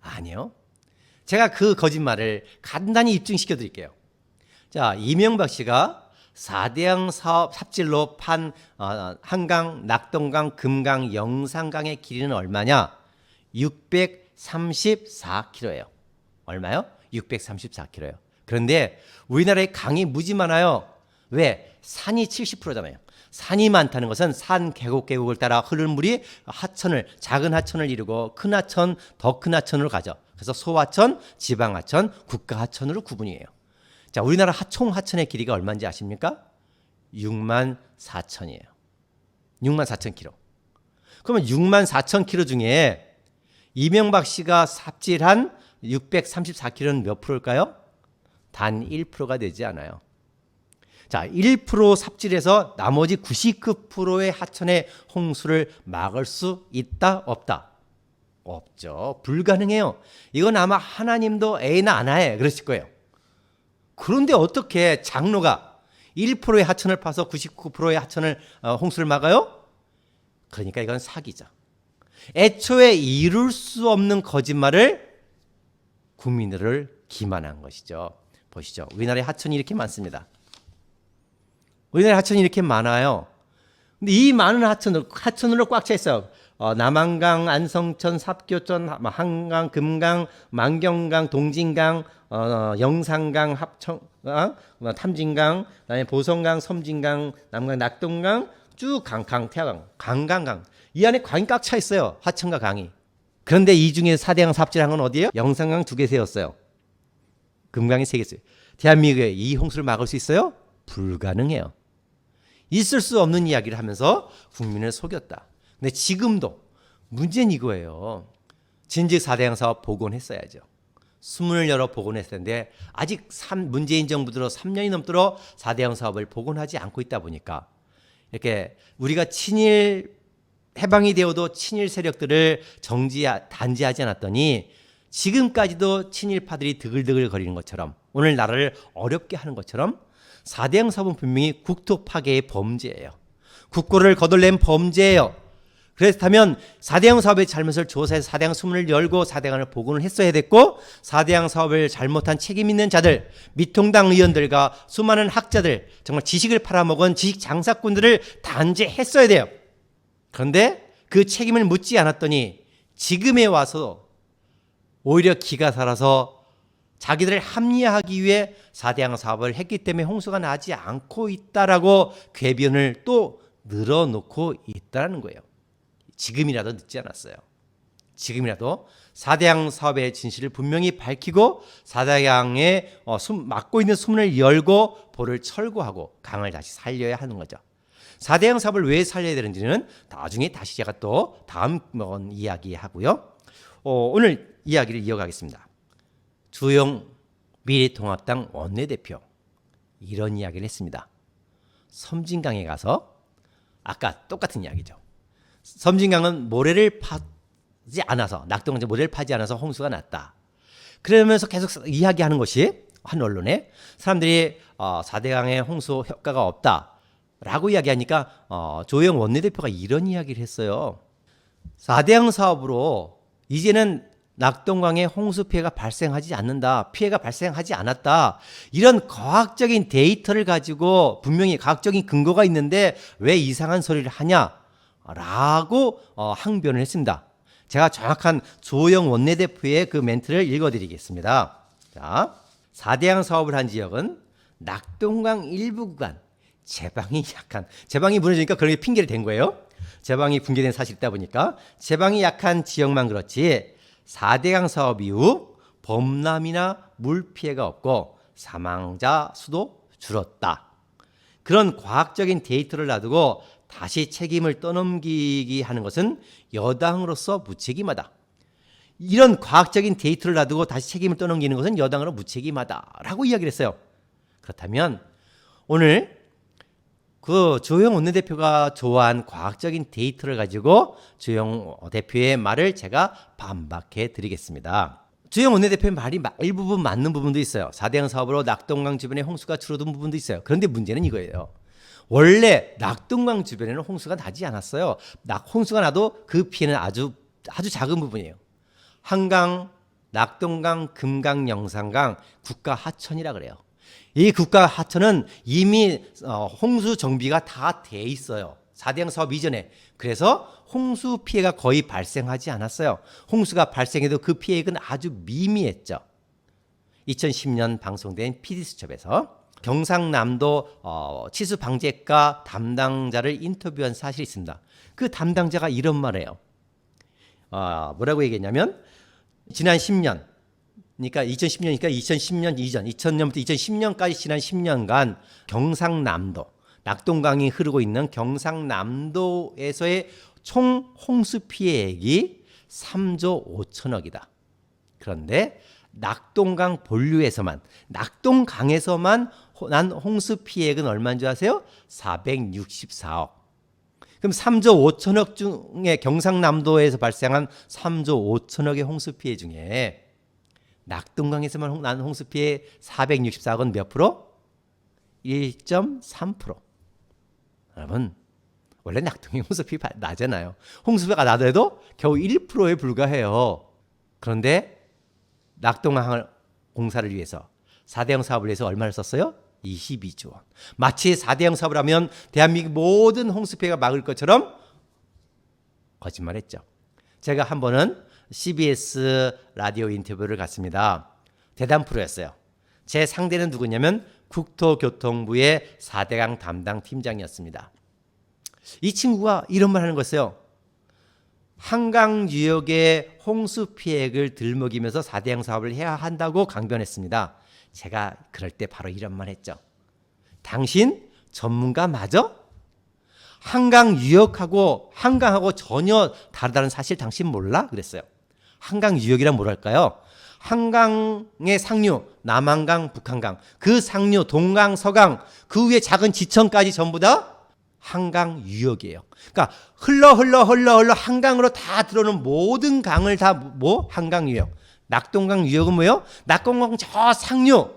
아니요. 제가 그 거짓말을 간단히 입증시켜 드릴게요. 자, 이명박 씨가 4대강 사업 삽질로 판 한강, 낙동강, 금강, 영산강의 길이는 얼마냐? 634km예요. 얼마요? 634km예요. 그런데 우리나라의 강이 무지 많아요. 왜? 산이 70%잖아요. 산이 많다는 것은 산 계곡을 따라 흐르는 물이 하천을, 작은 하천을 이루고 큰 하천, 더 큰 하천으로 가죠. 그래서 소하천, 지방하천, 국가하천으로 구분이에요. 자, 우리나라 총 하천의 길이가 얼마인지 아십니까? 64,000이에요. 64,000km. 그러면 64,000km 중에 이명박 씨가 삽질한 634km는 몇 프로일까요? 단 1%가 되지 않아요. 자, 1% 삽질해서 나머지 99%의 하천의 홍수를 막을 수 있다, 없다? 없죠. 불가능해요. 이건 아마 하나님도 에이나 아나에 그러실 거예요. 그런데 어떻게 장로가 1%의 하천을 파서 99%의 하천을 홍수를 막아요? 그러니까 이건 사기죠. 애초에 이룰 수 없는 거짓말을 국민들을 기만한 것이죠. 보시죠. 우리나라에 하천이 이렇게 많습니다. 우리나라에 하천이 이렇게 많아요. 근데 이 많은 하천으로 꽉 차 있어요. 남한강, 안성천, 삽교천, 한강, 금강, 만경강, 동진강, 영산강, 합천, 탐진강, 그다음에 보성강, 섬진강, 남강, 낙동강, 쭉 강강, 태화강, 강강강. 이 안에 강이 꽉 차 있어요. 하천과 강이. 그런데 이 중에 4대강 삽질한 건 어디예요? 영산강 2개 세웠어요. 금강이 3개 세요. 대한민국에 이 홍수를 막을 수 있어요? 불가능해요. 있을 수 없는 이야기를 하면서 국민을 속였다. 근데 지금도 문제는 이거예요. 진즉 4대강 사업 복원했어야죠. 수문을 열어 복원했을 텐데 아직 문재인 정부 들어 3년이 넘도록 4대강 사업을 복원하지 않고 있다 보니까 이렇게 우리가 친일 해방이 되어도 친일 세력들을 단죄하지 않았더니 지금까지도 친일파들이 드글드글 거리는 것처럼 오늘 나라를 어렵게 하는 것처럼 4대강 사업은 분명히 국토 파괴의 범죄예요. 국고를 거덜낸 범죄예요. 그렇다면 4대강 사업의 잘못을 조사해서 4대강 수문을 열고 4대강을 복원을 했어야 됐고 4대강 사업을 잘못한 책임 있는 자들, 미통당 의원들과 수많은 학자들, 정말 지식을 팔아먹은 지식 장사꾼들을 단죄했어야 돼요. 그런데 그 책임을 묻지 않았더니 지금에 와서 오히려 기가 살아서 자기들을 합리화하기 위해 4대강 사업을 했기 때문에 홍수가 나지 않고 있다라고 궤변을 또 늘어놓고 있다는 거예요. 지금이라도 늦지 않았어요. 지금이라도 4대강 사업의 진실을 분명히 밝히고 4대강에 막고 있는 수문을 열고 볼을 철거하고 강을 다시 살려야 하는 거죠. 4대강 사업을 왜 살려야 되는지는 나중에 다시 제가 또 다음 이야기하고요. 오늘 이야기를 이어가겠습니다. 주영 미래통합당 원내대표 이런 이야기를 했습니다. 섬진강에 가서 아까 똑같은 이야기죠. 섬진강은 모래를 파지 않아서 낙동강 모래를 파지 않아서 홍수가 났다. 그러면서 계속 이야기하는 것이 한 언론에 사람들이 4대강의 홍수 효과가 없다라고 이야기하니까 조영 원내대표가 이런 이야기를 했어요. 4대강 사업으로 이제는 낙동강에 홍수 피해가 발생하지 않는다. 피해가 발생하지 않았다. 이런 과학적인 데이터를 가지고 분명히 과학적인 근거가 있는데 왜 이상한 소리를 하냐라고 항변을 했습니다. 제가 정확한 조영 원내대표의 그 멘트를 읽어드리겠습니다. 자, 4대강 사업을 한 지역은 낙동강 일부 구간 제방이 무너지니까 그런 게 핑계를 댄 거예요. 제방이 붕괴된 사실이 있다 보니까 제방이 약한 지역만 그렇지 4대강 사업 이후 범람이나 물 피해가 없고 사망자 수도 줄었다. 그런 과학적인 데이터를 놔두고 다시 책임을 떠넘기기 하는 것은 여당으로서 무책임하다. 이런 과학적인 데이터를 놔두고 다시 책임을 떠넘기는 것은 여당으로 무책임하다라고 이야기를 했어요. 그렇다면 오늘 그 주호영 원내대표가 좋아한 과학적인 데이터를 가지고 주호영 대표의 말을 제가 반박해 드리겠습니다. 주호영 원내대표의 말이 일부분 맞는 부분도 있어요. 4대강 사업으로 낙동강 주변에 홍수가 줄어든 부분도 있어요. 그런데 문제는 이거예요. 원래 낙동강 주변에는 홍수가 나지 않았어요. 홍수가 나도 그 피해는 아주 작은 부분이에요. 한강, 낙동강, 금강, 영산강 국가 하천이라 그래요. 이 국가 하천은 이미 홍수 정비가 다 돼 있어요. 4대강 사업 이전에. 그래서 홍수 피해가 거의 발생하지 않았어요. 홍수가 발생해도 그 피해액은 아주 미미했죠. 2010년 방송된 PD수첩에서 경상남도 치수 방재과 담당자를 인터뷰한 사실이 있습니다. 그 담당자가 이런 말이에요. 뭐라고 얘기했냐면 지난 10년, 그러니까 2010년이니까 2010년 이전, 2000년부터 2010년까지 지난 10년간 경상남도, 낙동강이 흐르고 있는 경상남도에서의 총 홍수 피해액이 3조 5천억이다. 그런데 낙동강 본류에서만, 낙동강에서만 난 홍수 피해액은 얼마인 줄 아세요? 464억. 그럼 3조 5천억 중에 경상남도에서 발생한 3조 5천억의 홍수 피해 중에 낙동강에서만 난 홍수 피해 464억은 몇 프로? 1.3%. 여러분, 원래 낙동강 홍수 피해 나잖아요. 홍수가 나더라도 겨우 1%에 불과해요. 그런데 낙동강 공사를 위해서 4대강 사업을 위해서 얼마를 썼어요? 22조 원. 마치 4대강 사업을 하면 대한민국 모든 홍수 피해가 막을 것처럼 거짓말했죠. 제가 한 번은 CBS 라디오 인터뷰를 갔습니다. 대담 프로였어요. 제 상대는 누구냐면 국토교통부의 4대강 담당 팀장이었습니다. 이 친구가 이런 말 하는 거였어요. 한강 유역의 홍수 피해액을 들먹이면서 4대강 사업을 해야 한다고 강변했습니다. 제가 그럴 때 바로 이런 말 했죠. 당신 전문가 맞아? 한강 유역하고 한강하고 전혀 다르다는 사실 당신 몰라? 그랬어요. 한강 유역이란 뭐랄까요? 한강의 상류, 남한강, 북한강, 그 상류, 동강, 서강, 그 위에 작은 지천까지 전부 다 한강 유역이에요. 그러니까 흘러 한강으로 다 들어오는 모든 강을 다 한강 유역. 낙동강 유역은 뭐예요? 낙동강 저 상류,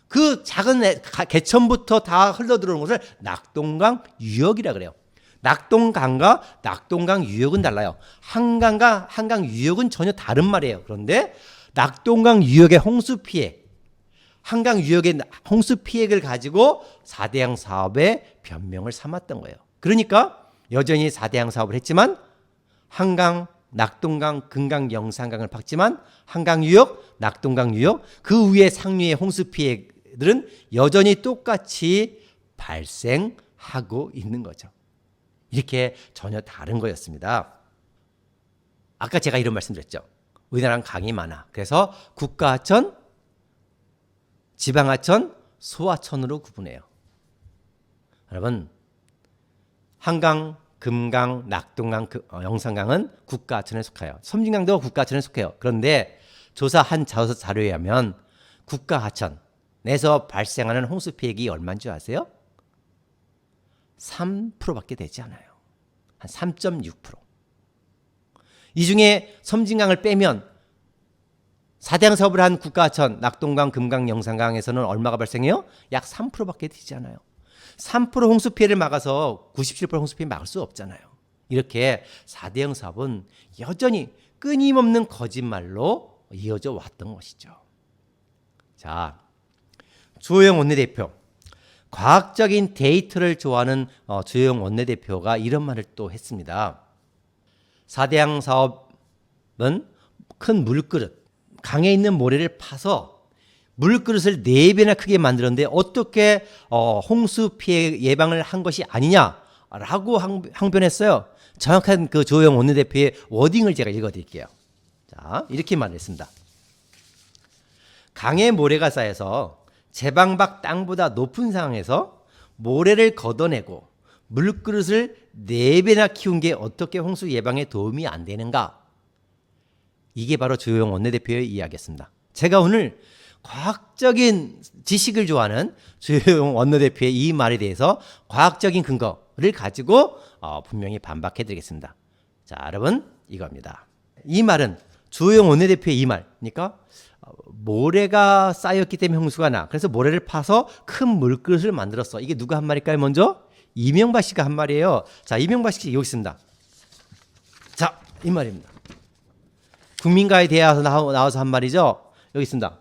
그 작은 개천부터 다 흘러 들어오는 것을 낙동강 유역이라 그래요. 낙동강과 낙동강 유역은 달라요. 한강과 한강 유역은 전혀 다른 말이에요. 그런데 낙동강 유역의 홍수 피해, 한강 유역의 홍수 피해를 가지고 4대강 사업의 변명을 삼았던 거예요. 그러니까 여전히 4대강 사업을 했지만 한강, 낙동강, 금강, 영산강을 팠지만 한강 유역, 낙동강 유역, 그 위에 상류의 홍수 피해들은 여전히 똑같이 발생하고 있는 거죠. 이렇게 전혀 다른 거였습니다. 아까 제가 이런 말씀드렸죠. 우리나라는 강이 많아. 그래서 국가하천, 지방하천, 소하천으로 구분해요. 여러분, 한강, 금강, 낙동강, 영산강은 국가하천에 속해요. 섬진강도 국가하천에 속해요. 그런데 조사한 자료에 의하면 국가하천에서 발생하는 홍수 피해액이 얼마인 줄 아세요? 3%밖에 되지 않아요. 한 3.6%. 이 중에 섬진강을 빼면 4대강 사업을 한 국가하천, 낙동강, 금강, 영산강에서는 얼마가 발생해요? 약 3%밖에 되지 않아요. 3% 홍수 피해를 막아서 97% 홍수 피해 막을 수 없잖아요. 이렇게 4대강 사업은 여전히 끊임없는 거짓말로 이어져 왔던 것이죠. 자, 주호영 원내대표. 과학적인 데이터를 좋아하는 주호영 원내대표가 이런 말을 또 했습니다. 4대강 사업은 큰 물그릇, 강에 있는 모래를 파서 물그릇을 4배나 크게 만들었는데 어떻게 홍수 피해 예방을 한 것이 아니냐라고 항변했어요. 정확한 그 주호영 원내대표의 워딩을 제가 읽어드릴게요. 자, 이렇게 말했습니다. 강에 모래가 쌓여서 제방 밖 땅보다 높은 상황에서 모래를 걷어내고 물그릇을 4배나 키운 게 어떻게 홍수 예방에 도움이 안 되는가? 이게 바로 주호영 원내대표의 이야기였습니다. 제가 오늘 과학적인 지식을 좋아하는 주호영 원내대표의 이 말에 대해서 과학적인 근거를 가지고 분명히 반박해 드리겠습니다. 자, 여러분 이겁니다. 이 말은 주호영 원내대표의 이 말이니까 모래가 쌓였기 때문에 홍수가 나. 그래서 모래를 파서 큰 물그릇을 만들었어. 이게 누가 한 말일까요? 먼저 이명박 씨가 한 말이에요. 자, 이명박 씨 여기 있습니다. 자, 이 말입니다. 국민과의 대화에서 나와서 한 말이죠. 여기 있습니다.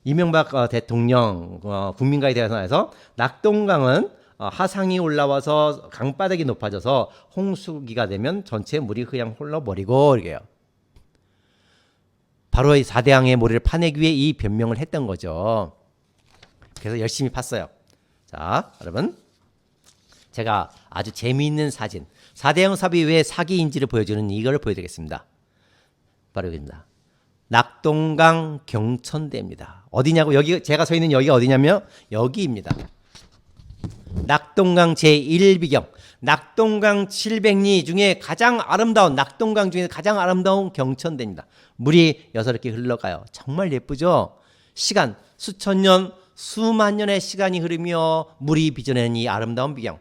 이명박 대통령 국민과의 대화에서 낙동강은 하상이 올라와서 강바닥이 높아져서 홍수기가 되면 전체 물이 그냥 흘러버리고 이게요. 바로 이 4대강의 모래를 파내기 위해 이 변명을 했던 거죠. 그래서 열심히 팠어요. 자, 여러분 제가 아주 재미있는 사진 4대강 사업이 왜 사기인지를 보여주는 이걸 보여드리겠습니다. 바로 여기입니다. 낙동강 경천대입니다. 어디냐고? 여기 제가 서 있는 여기가 어디냐면 여기입니다. 낙동강 제1비경 낙동강 700리 중에 가장 아름다운 낙동강 중에 가장 아름다운 경천대입니다. 물이 여서럽게 흘러가요. 정말 예쁘죠? 시간 수천 년 수만 년의 시간이 흐르며 물이 빚어내는 이 아름다운 비경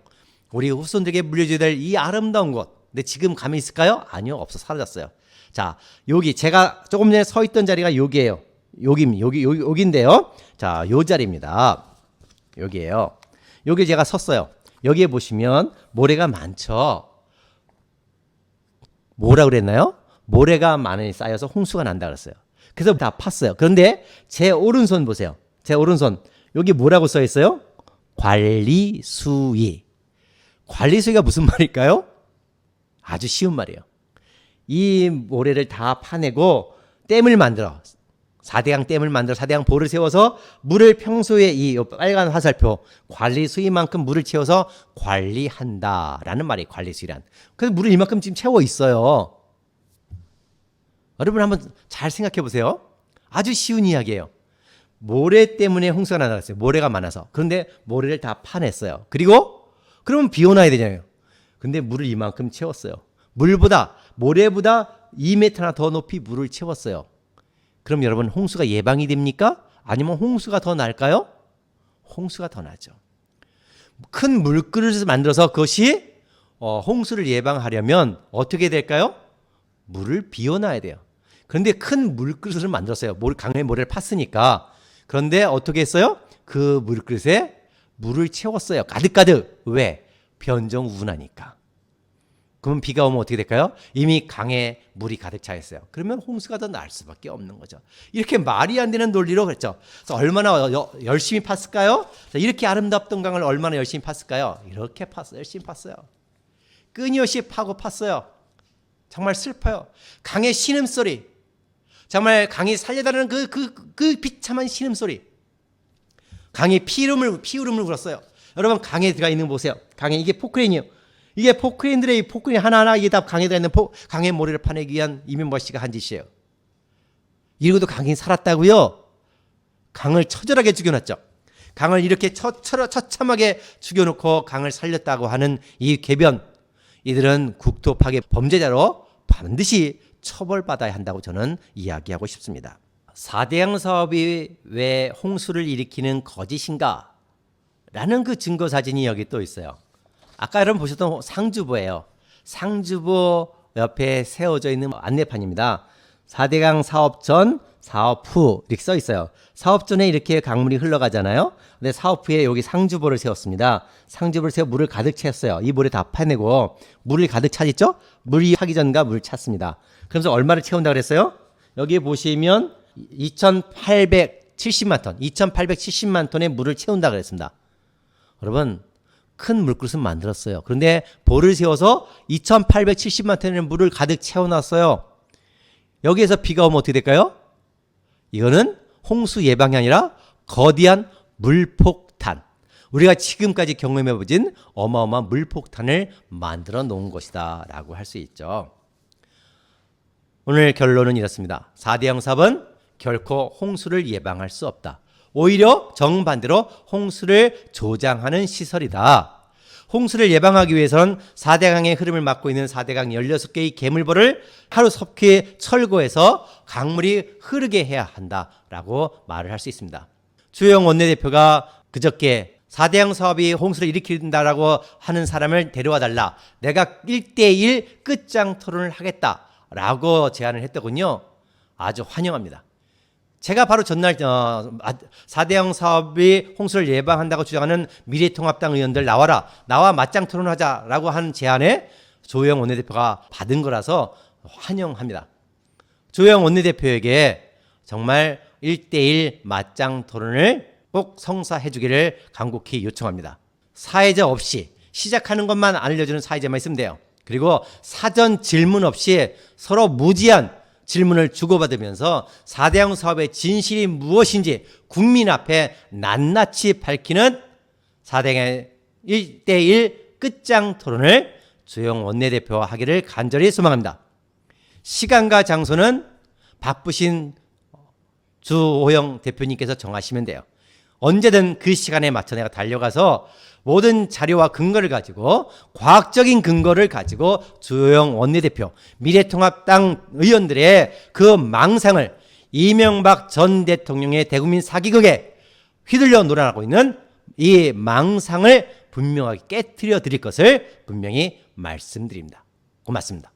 우리 후손들에게 물려줘야 될 이 아름다운 곳. 근데 지금 감이 있을까요? 아니요. 없어 사라졌어요. 자, 여기 제가 조금 전에 서 있던 자리가 여기예요. 여기인데요. 자, 요 자리입니다. 여기예요. 여기 제가 섰어요. 여기에 보시면 모래가 많죠. 뭐라 그랬나요? 모래가 많이 쌓여서 홍수가 난다 그랬어요. 그래서 다 팠어요. 그런데 제 오른손 보세요. 제 오른손 여기 뭐라고 써 있어요? 관리수위. 관리수위가 무슨 말일까요? 아주 쉬운 말이에요. 이 모래를 다 파내고 댐을 만들어 4대강 댐을 만들어 4대강 보를 세워서 물을 평소에 이 빨간 화살표 관리수위만큼 물을 채워서 관리한다라는 말이 관리수위란. 그래서 물을 이만큼 지금 채워 있어요. 여러분 한번 잘 생각해 보세요. 아주 쉬운 이야기예요. 모래 때문에 홍수가 나왔어요. 모래가 많아서. 그런데 모래를 다 파냈어요. 그리고 그러면 비 오나야 되잖아요. 근데 물을 이만큼 채웠어요. 모래보다 2m나 더 높이 물을 채웠어요. 그럼 여러분 홍수가 예방이 됩니까? 아니면 홍수가 더 날까요? 홍수가 더 나죠. 큰 물그릇을 만들어서 그것이 홍수를 예방하려면 어떻게 될까요? 물을 비워놔야 돼요. 그런데 큰 물그릇을 만들었어요. 강에 모래를 팠으니까. 그런데 어떻게 했어요? 그 물그릇에 물을 채웠어요. 가득가득. 왜? 변정우운하니까. 그러면 비가 오면 어떻게 될까요? 이미 강에 물이 가득 차 있어요. 그러면 홍수가 더 날 수밖에 없는 거죠. 이렇게 말이 안 되는 논리로 그랬죠. 그래서 얼마나 열심히 팠을까요? 이렇게 아름답던 강을 얼마나 열심히 팠을까요? 이렇게 팠어요. 열심히 팠어요. 끊임없이 파고 팠어요. 정말 슬퍼요. 강의 신음소리. 정말 강이 살려달라는 그 비참한 신음소리. 강이 피울음을 불었어요. 여러분 강에 들어가 있는 거 보세요. 강에 이게 포크레인이에요. 이게 포크레인들의 포크레인 하나하나 이게 다 강에 들어있는 강의 모래를 파내기 위한 이명박 씨가 한 짓이에요. 이러고도 강이 살았다고요? 강을 처절하게 죽여놨죠. 강을 이렇게 처참하게 죽여놓고 강을 살렸다고 하는 이 궤변, 이들은 국토 파괴 범죄자로 반드시 처벌받아야 한다고 저는 이야기하고 싶습니다. 4대강 사업이 왜 홍수를 일으키는 거짓인가? 라는 그 증거 사진이 여기 또 있어요. 아까 여러분 보셨던 상주보예요. 상주보 옆에 세워져 있는 안내판입니다. 4대강 사업 전, 사업 후 이렇게 써 있어요. 사업 전에 이렇게 강물이 흘러가잖아요. 근데 사업 후에 여기 상주보를 세웠습니다. 상주보를 세워 물을 가득 채웠어요. 이 물을 다 파내고 물을 가득 차겠죠? 물이 차기 전과 물 찼습니다. 그러면서 얼마를 채운다 그랬어요? 여기 보시면 2,870만 톤의 물을 채운다 그랬습니다. 여러분 큰 물그릇은 만들었어요. 그런데 보를 세워서 2,870만 톤의 물을 가득 채워놨어요. 여기에서 비가 오면 어떻게 될까요? 이거는 홍수 예방이 아니라 거대한 물폭탄. 우리가 지금까지 경험해보진 어마어마한 물폭탄을 만들어 놓은 것이다 라고 할 수 있죠. 오늘 결론은 이렇습니다. 4대강 사업은 결코 홍수를 예방할 수 없다. 오히려 정반대로 홍수를 조장하는 시설이다. 홍수를 예방하기 위해서는 4대강의 흐름을 막고 있는 4대강 16개의 개물벌을 하루속히 철거해서 강물이 흐르게 해야 한다라고 말을 할 수 있습니다. 주호영 원내대표가 그저께 4대강 사업이 홍수를 일으킨다라고 하는 사람을 데려와 달라. 내가 1대1 끝장 토론을 하겠다라고 제안을 했더군요. 아주 환영합니다. 제가 바로 전날 4대강 사업이 홍수를 예방한다고 주장하는 미래통합당 의원들 나와라. 나와 맞짱 토론하자라고 하는 제안에 주호영 원내대표가 받은 거라서 환영합니다. 주호영 원내대표에게 정말 1대1 맞짱 토론을 꼭 성사해 주기를 간곡히 요청합니다. 사회자 없이 시작하는 것만 알려주는 사회자만 있으면 돼요. 그리고 사전 질문 없이 서로 무지한 질문을 주고받으면서 4대강 사업의 진실이 무엇인지 국민 앞에 낱낱이 밝히는 4대강의 1대1 끝장 토론을 주호영 원내대표와 하기를 간절히 소망합니다. 시간과 장소는 바쁘신 주호영 대표님께서 정하시면 돼요. 언제든 그 시간에 맞춰 내가 달려가서 모든 자료와 근거를 가지고 과학적인 근거를 가지고 주호영 원내대표, 미래통합당 의원들의 그 망상을 이명박 전 대통령의 대국민 사기극에 휘둘려 놀아나고 있는 이 망상을 분명하게 깨트려 드릴 것을 분명히 말씀드립니다. 고맙습니다.